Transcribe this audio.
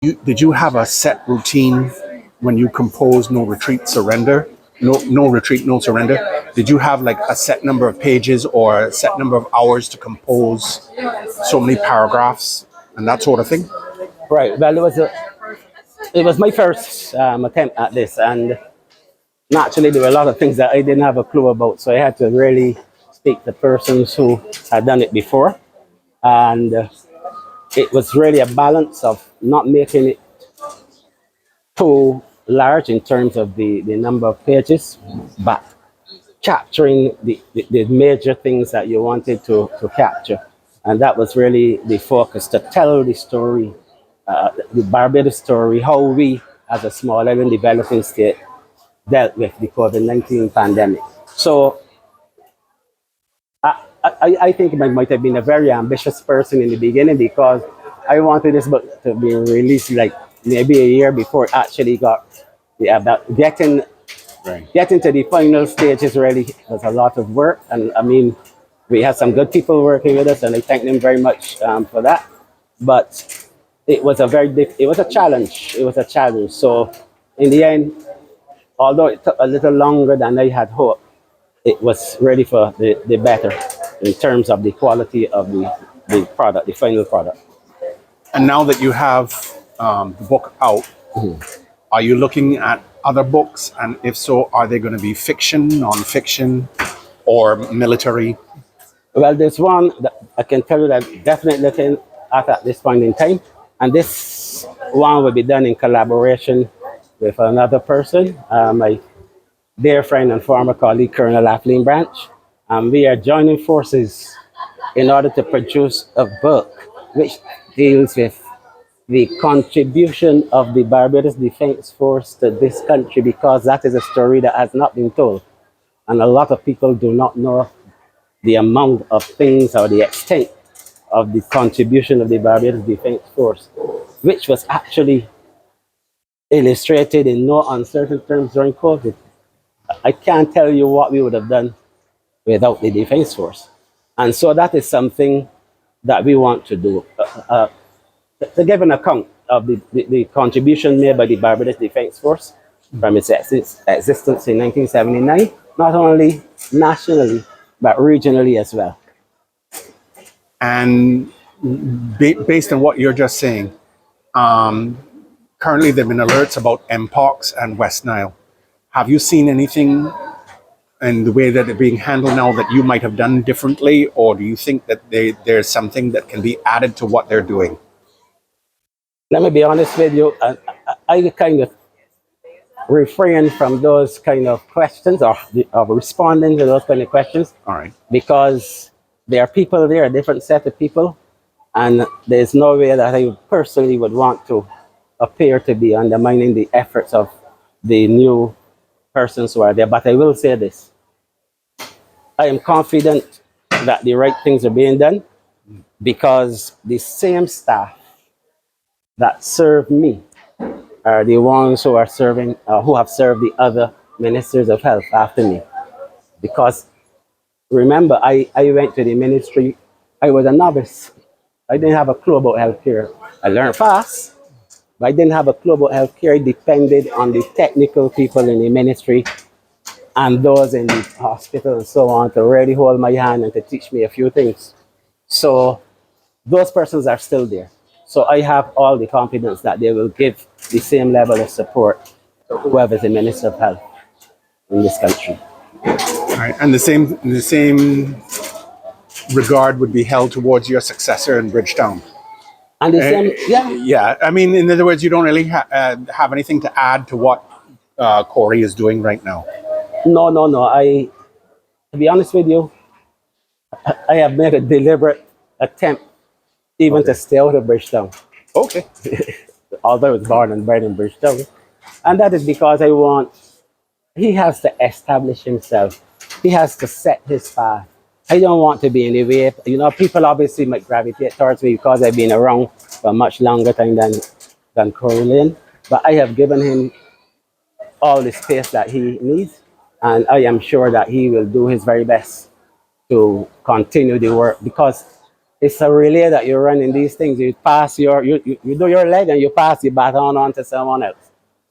Did you have a set routine when you compose No Retreat Surrender? No retreat, no surrender. Did you have like a set number of pages or a set number of hours to compose so many paragraphs and that sort of thing? Right. Well, it was my first attempt at this, and naturally there were a lot of things that I didn't have a clue about. So I had to really speak to persons who had done it before, and it was really a balance of not making it too large in terms of the number of pages, but capturing the major things that you wanted to capture. And that was really the focus, to tell the story, the Barbados story, how we, as a small island developing state, dealt with the COVID-19 pandemic. So I think I might have been a very ambitious person in the beginning, because I wanted this book to be released like maybe a year before it actually got, yeah, about getting to the final stages really was a lot of work. And I mean, we had some good people working with us, and I thank them very much for that. But it was it was a challenge. It was a challenge. So in the end, although it took a little longer than I had hoped, it was ready for the better in terms of the quality of the product, the final product. And now that you have the book out, are you looking at other books? And if so, are they going to be fiction, non-fiction, or military? Well, there's one that I can tell you that definitely looking at this point in time. And this one will be done in collaboration with another person, my dear friend and former colleague, Colonel Athleen Branch. We are joining forces in order to produce a book which deals with the contribution of the Barbados Defense Force to this country, because that is a story that has not been told. And a lot of people do not know the amount of things or the extent of the contribution of the Barbados Defense Force, which was actually illustrated in no uncertain terms during COVID. I can't tell you what we would have done without the Defense Force. And so that is something that we want to do. To give an account of the contribution made by the Barbados Defense Force from its existence in 1979, not only nationally, but regionally as well. And based on what you're just saying, currently there have been alerts about Mpox and West Nile. Have you seen anything in the way that they're being handled now that you might have done differently, or do you think that there's something that can be added to what they're doing? Let me be honest with you, I kind of refrain from those kind of questions, or responding to those kind of questions. All right. Because there are people there, a different set of people, and there's no way that I personally would want to appear to be undermining the efforts of the new persons who are there. But I will say this: I am confident that the right things are being done, because the same staff that serve me are the ones who are serving, who have served the other ministers of health after me. Because remember, I went to the ministry, I was a novice. I didn't have a clue about healthcare. I learned fast, but I didn't have a clue about healthcare. I depended on the technical people in the ministry and those in the hospital and so on to really hold my hand and to teach me a few things. So those persons are still there. So I have all the confidence that they will give the same level of support to whoever is the Minister of Health in this country. All right. And the same regard would be held towards your successor in Bridgetown. And the same, yeah. Yeah. I mean, in other words, you don't really have anything to add to what Corey is doing right now. No. To be honest with you, I have made a deliberate attempt even to stay out of Bridgetown. Okay. Although I was born and bred in Bridgetown. And that is because he has to establish himself. He has to set his path. I don't want to be in the way. You know, people obviously might gravitate towards me because I've been around for a much longer time than Corey Lane. But I have given him all the space that he needs. And I am sure that he will do his very best to continue the work, because it's a relay that you run in these things. You pass you do your leg and you pass the baton on to someone else.